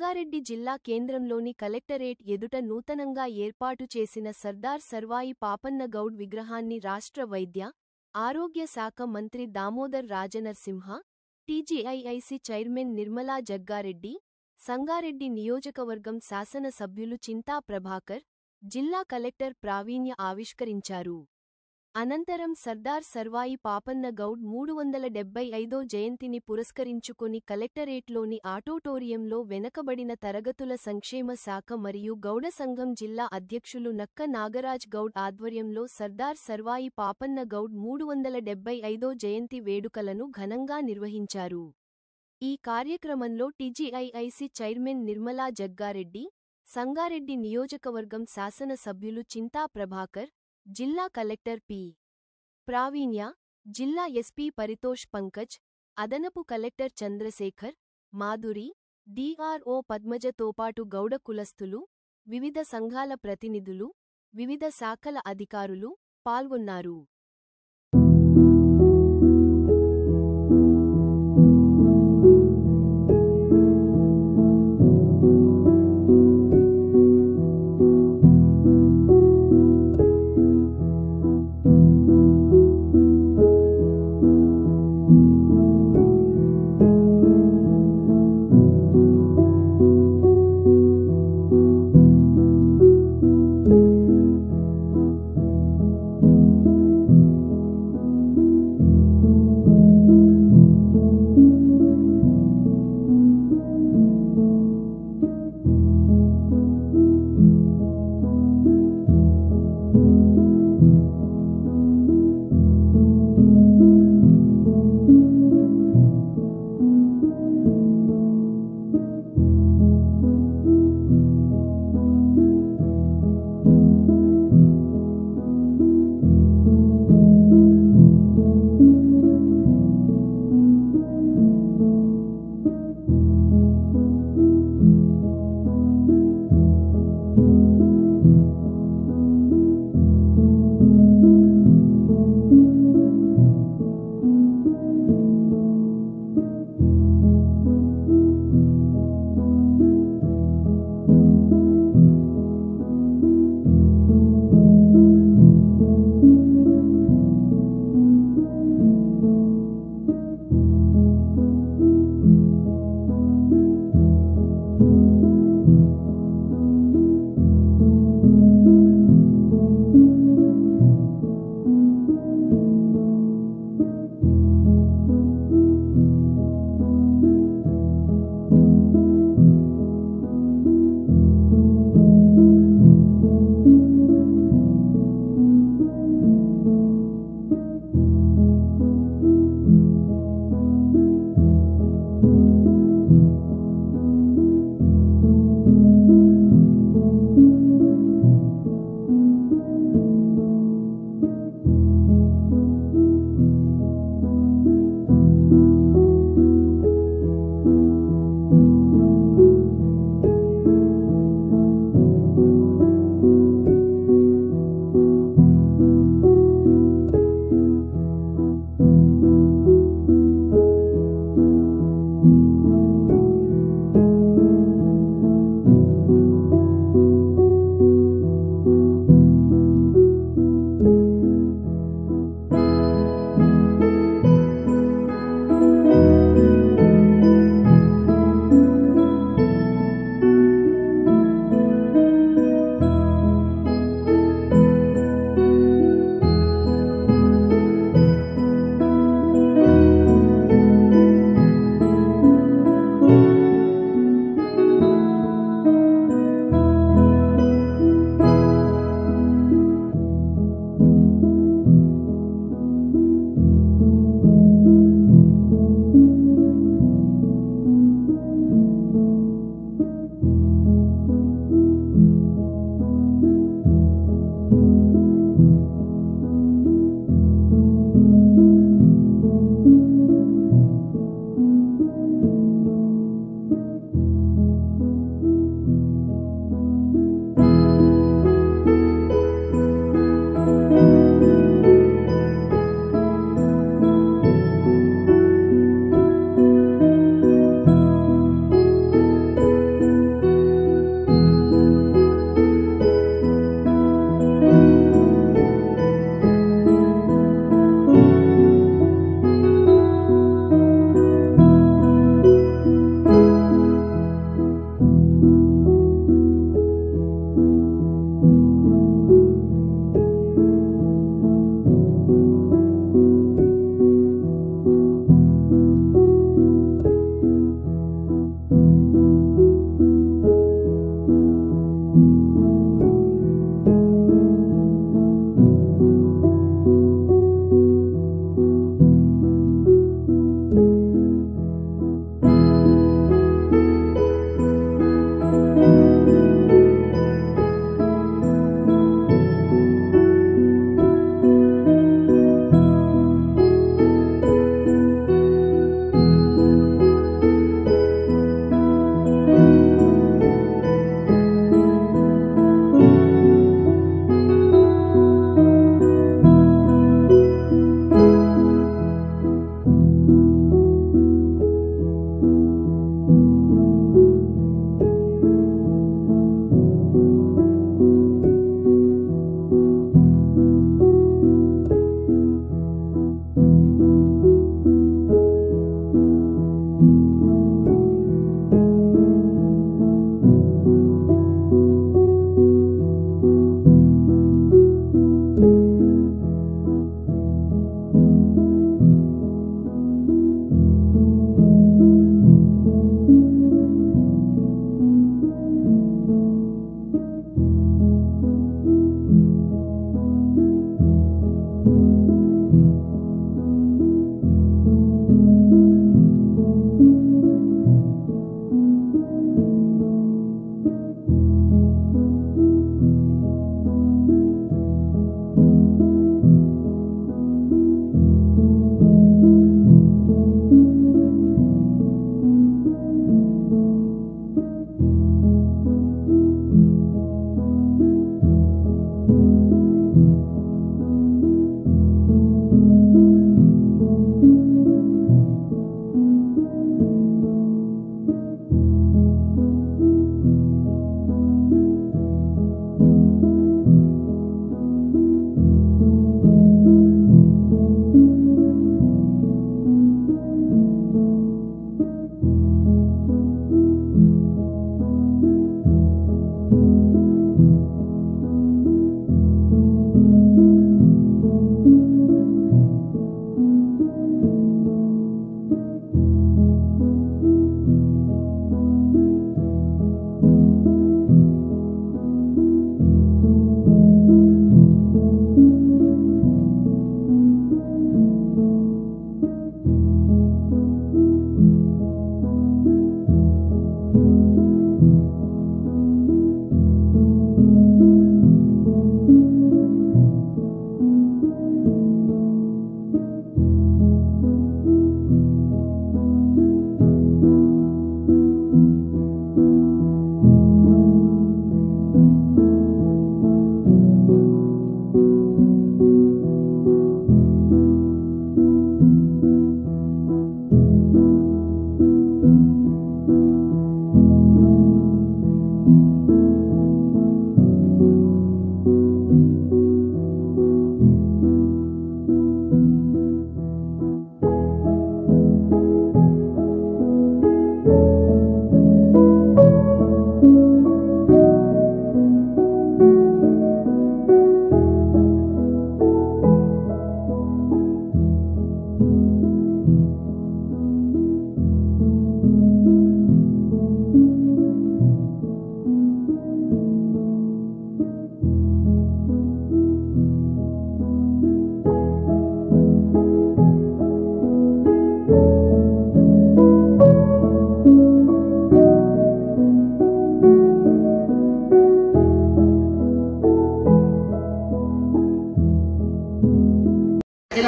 సంగారెడ్డి జిల్లా కేంద్రంలోని కలెక్టరేట్ ఎదుట నూతనంగా ఏర్పాటు చేసిన సర్దార్ సర్వాయి పాపన్న గౌడ్ విగ్రహాన్ని రాష్ట్ర వైద్య, ఆరోగ్య శాఖ మంత్రి దామోదర్ రాజనరసింహ, టీజీఐఐసి చైర్మన్ నిర్మలా జగ్గారెడ్డి, సంగారెడ్డి నియోజకవర్గం శాసన సభ్యులు చింతా ప్రభాకర్, జిల్లా కలెక్టర్ ప్రావీణ్య ఆవిష్కరించారు. అనంతరం సర్దార్ సర్వాయి పాపన్న గౌడ్ 375వ జయంతిని పురస్కరించుకొని కలెక్టరేట్లోని ఆటోటోరియంలో వెనకబడిన తరగతుల సంక్షేమ శాఖ మరియు గౌడ సంఘం జిల్లా అధ్యక్షులు నక్క నాగరాజ్ గౌడ్ ఆధ్వర్యంలో సర్దార్ సర్వాయి పాపన్న గౌడ్ 375వ జయంతి వేడుకలను ఘనంగా నిర్వహించారు. ఈ కార్యక్రమంలో టీజీఐఐసి చైర్మన్ నిర్మలా జగ్గారెడ్డి, సంగారెడ్డి నియోజకవర్గం శాసన సభ్యులు చింతా ప్రభాకర్, జిల్లా కలెక్టర్ పి. ప్రావీణ్య, జిల్లా ఎస్పీ పరితోష్ పంకజ్, అదనపు కలెక్టర్ చంద్రశేఖర్, మాధురి, డిఆర్ఓ పద్మజతోపాటు గౌడ కులస్తులు, వివిధ సంఘాల ప్రతినిధులు, వివిధ శాఖల అధికారులు పాల్గొన్నారు.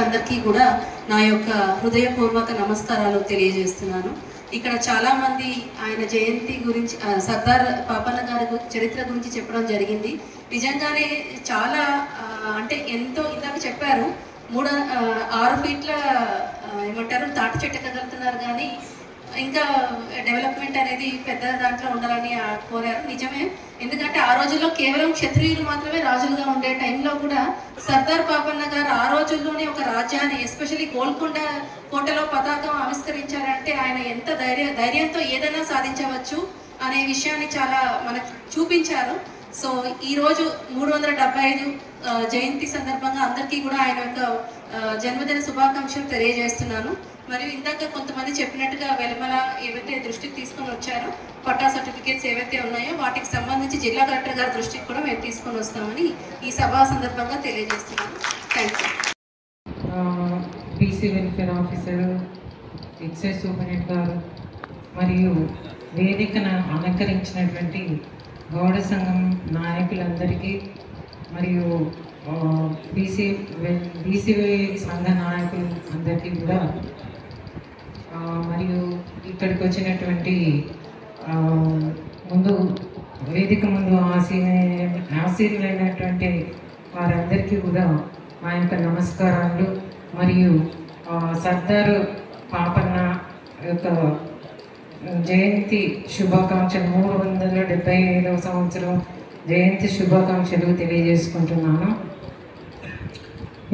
పెద్దలందరికీ కూడా నా యొక్క హృదయపూర్వక నమస్కారాలు తెలియజేస్తున్నాను. ఇక్కడ చాలా మంది ఆయన జయంతి గురించి, సర్దార్ పాపన్న గారి చరిత్ర గురించి చెప్పడం జరిగింది. నిజంగానే చాలా అంటే ఎంతో, ఇందాక చెప్పారు 6 ఫీట్ల ఏమంటారు తాటి చెట్టు ఎక్కగలుగుతున్నారు, కానీ ఇంకా డెవలప్మెంట్ అనేది పెద్ద దాంట్లో ఉండాలని కోరారు. నిజమే, ఎందుకంటే ఆ రోజుల్లో కేవలం క్షత్రియులు మాత్రమే రాజులుగా ఉండే టైంలో కూడా సర్దార్ పాపన్న గారు ఆ రోజుల్లోనే ఒక రాజ్యాన్ని, ఎస్పెషల్లీ గోల్కొండ కోటలో పతాకం ఆవిష్కరించారంటే ఆయన ఎంత ధైర్యంతో ఏదైనా సాధించవచ్చు అనే విషయాన్ని చాలా మనకు చూపించారు. సో ఈరోజు 375 జయంతి సందర్భంగా అందరికీ కూడా ఆయన యొక్క జన్మదిన శుభాకాంక్షలు తెలియజేస్తున్నాను. మరియు ఇందాక కొంతమంది చెప్పినట్టుగా వెలమల ఏవైతే దృష్టికి తీసుకొని వచ్చారో పట్టా సర్టిఫికేట్స్ ఏవైతే ఉన్నాయో వాటికి సంబంధించి జిల్లా కలెక్టర్ గారి దృష్టికి కూడా మేము తీసుకొని వస్తామని ఈ సభా సందర్భంగా తెలియజేస్తున్నాను. Thank you. BC welfare officer, excise superintendent గారు మరియు వేదికను అలంకరించినటువంటి గౌడ సంఘం నాయకులందరికీ మరియు బీసీ సంఘ నాయకులు అందరికీ కూడా, మరియు ఇక్కడికి వచ్చినటువంటి వేదిక ముందు ఆశీనులైనటువంటి వారందరికీ కూడా మా యొక్క నమస్కారాలు. మరియు సర్దార్ పాపన్న యొక్క జయంతి శుభాకాంక్షలు, 375వ సంవత్సరం జయంతి శుభాకాంక్షలు తెలియజేసుకుంటున్నాను.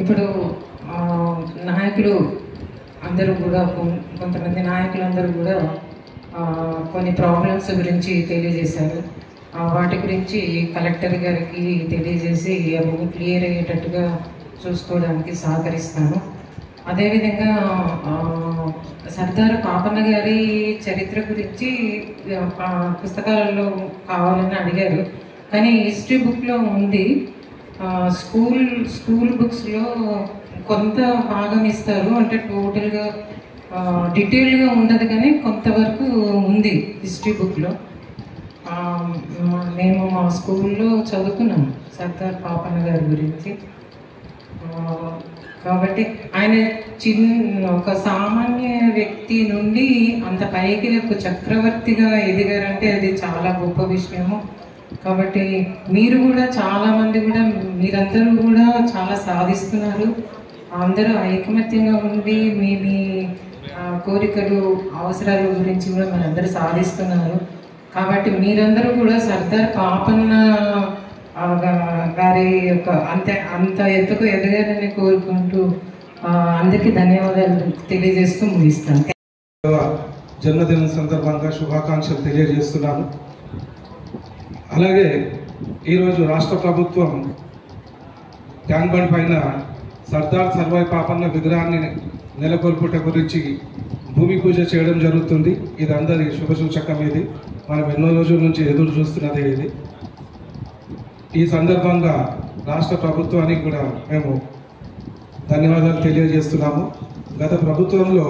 ఇప్పుడు నాయకులు అందరూ కూడా, కొంతమంది నాయకులందరూ కూడా కొన్ని ప్రాబ్లమ్స్ గురించి తెలియజేశారు. వాటి గురించి కలెక్టర్ గారికి తెలియజేసి అవన్నీ క్లియర్ అయ్యేటట్టుగా చూసుకోవడానికి సహకరిస్తాను. అదేవిధంగా సర్దార్ పాపన్న గారి చరిత్ర గురించి పుస్తకాలలో కావాలని అడిగారు, కానీ హిస్టరీ బుక్లో ఉంది. స్కూల్ బుక్స్లో కొంత భాగం ఇస్తారు, అంటే టోటల్గా డీటెయిల్గా ఉండదు, కానీ కొంతవరకు ఉంది హిస్టరీ బుక్లో. మేము మా స్కూల్లో చదువుకున్నాం సర్దార్ పాపన్న గారి గురించి. కాబట్టి ఆయన ఒక సామాన్య వ్యక్తి నుండి అంత పైకి ఒక చక్రవర్తిగా ఎదిగారంటే అది చాలా గొప్ప విషయము. కాబట్టి మీరు కూడా చాలామంది కూడా, మీరందరూ కూడా చాలా సాధిస్తున్నారు. అందరూ ఐకమత్యంగా ఉండి మీ కోరికలు, అవసరాల గురించి కూడా మనందరూ సాధిస్తున్నారు. కాబట్టి మీరందరూ కూడా సర్దార్ పాపన్న గారి యొక్క అంత ఎత్తుకు ఎదగాలని కోరుకుంటూ అందరికీ ధన్యవాదాలు తెలియజేస్తూ ముగిస్తాను. జన్మదినం సందర్భంగా శుభాకాంక్షలు తెలియజేస్తున్నాను. అలాగే ఈరోజు రాష్ట్ర ప్రభుత్వం ట్యాంక్ బండ్ పైన సర్దార్ సర్వాయి పాపన్న విగ్రహాన్ని నెలకొల్పుట గురించి భూమి పూజ చేయడం జరుగుతుంది. ఇది అందరి శుభసూచకం. ఇది మనం ఎన్నో రోజుల నుంచి ఎదురు చూస్తున్నదే. ఇది ఈ సందర్భంగా రాష్ట్ర ప్రభుత్వానికి కూడా మేము ధన్యవాదాలు తెలియజేస్తున్నాము. గత ప్రభుత్వంలో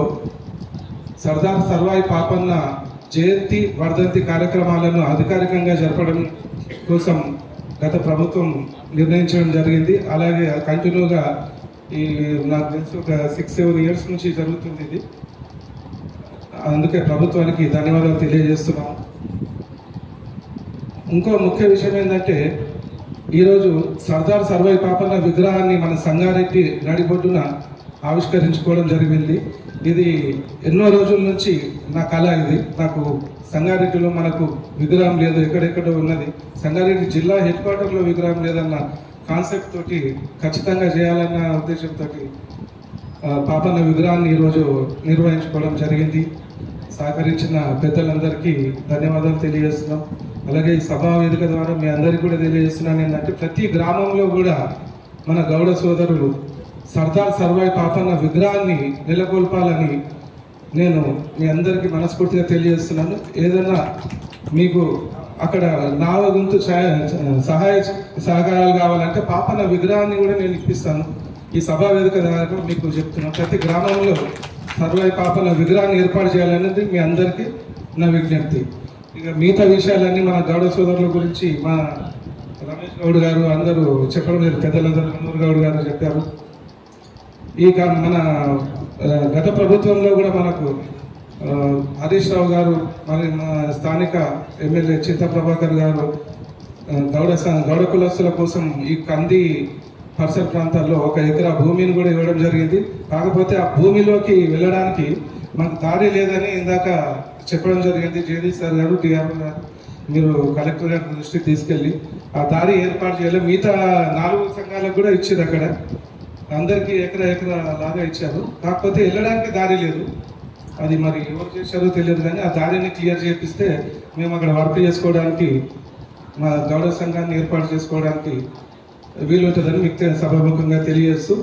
సర్దార్ సర్వాయి పాపన్న జయంతి వర్ధంతి కార్యక్రమాలను అధికారికంగా జరపడం కోసం గత ప్రభుత్వం నిర్ణయించడం జరిగింది. అలాగే కంటిన్యూగా నాకు తెలిసి ఒక 6-7 ఇయర్స్ నుంచి జరుగుతుంది ఇది. అందుకే ప్రభుత్వానికి ధన్యవాదాలు తెలియజేస్తున్నాము. ఇంకో ముఖ్య విషయం ఏంటంటే, ఈరోజు సర్దార్ సర్వాయి పాపన్న విగ్రహాన్ని మన సంగారెడ్డి నడిబొడ్డున ఆవిష్కరించుకోవడం జరిగింది. ఇది ఎన్నో రోజుల నుంచి నా కళ. ఇది నాకు సంగారెడ్డిలో మనకు విగ్రహం లేదు, ఎక్కడెక్కడో ఉన్నది. సంగారెడ్డి జిల్లా హెడ్ క్వార్టర్లో విగ్రహం లేదన్న కాన్సెప్ట్ తోటి ఖచ్చితంగా చేయాలన్న ఉద్దేశంతో పాపన్న విగ్రహాన్ని ఈరోజు నిర్వహించుకోవడం జరిగింది. సహకరించిన పెద్దలందరికీ ధన్యవాదాలు తెలియజేస్తున్నాం. అలాగే ఈ సభా వేదిక ద్వారా మీ అందరికీ కూడా తెలియజేస్తున్నాను ఏంటంటే, ప్రతి గ్రామంలో కూడా మన గౌడ సోదరులు సర్దార్ సర్వాయి పాపన్న విగ్రహాన్ని నెలకొల్పాలని నేను మీ అందరికీ మనస్ఫూర్తిగా తెలియజేస్తున్నాను. ఏదైనా మీకు అక్కడ నా వంతు సహాయ సహకారాలు కావాలంటే పాపన్న విగ్రహాన్ని కూడా నేను ఇప్పిస్తాను. ఈ సభా వేదిక ద్వారా మీకు చెప్తున్నాను, ప్రతి గ్రామంలో సర్వాయి పాపన్న విగ్రహాన్ని ఏర్పాటు చేయాలనేది మీ అందరికీ నా విజ్ఞప్తి. ఇక మిగతా విషయాలన్నీ మన గౌడ సోదరుల గురించి మా రమేష్ గౌడ్ గారు అందరూ చెప్పడం లేదు, పెద్దలందరూ కన్నూరు గౌడ్ గారు చెప్పారు. మన గత ప్రభుత్వంలో కూడా మనకు హరీష్ రావు గారు, మరి మన స్థానిక ఎమ్మెల్యే చింత ప్రభాకర్ గారు గౌడ కులస్తుల కోసం ఈ కంది పరిసర ప్రాంతాల్లో 1 ఎకరా భూమిని కూడా ఇవ్వడం జరిగింది. కాకపోతే ఆ భూమిలోకి వెళ్ళడానికి మనకు దారి లేదని ఇందాక చెప్పడం జరిగింది. జేడీ సార్ గారు, టీఆర్ గారు, మీరు కలెక్టర్ గారి దృష్టికి తీసుకెళ్ళి ఆ దారి ఏర్పాటు చేయాలి. మిగతా 4 సంఘాలకు కూడా ఇచ్చారు, అక్కడ అందరికీ ఎకరా లాగా ఇచ్చారు. కాకపోతే వెళ్ళడానికి దారి లేదు. అది మరి ఎవరు చేశారో తెలియదు, కానీ ఆ దారిని క్లియర్ చేపిస్తే మేము అక్కడ వర్క్ చేసుకోవడానికి, మా గౌడ సంఘాన్ని ఏర్పాటు చేసుకోవడానికి వీలుంటుందని మీకు సభాముఖంగా తెలియజేస్తూ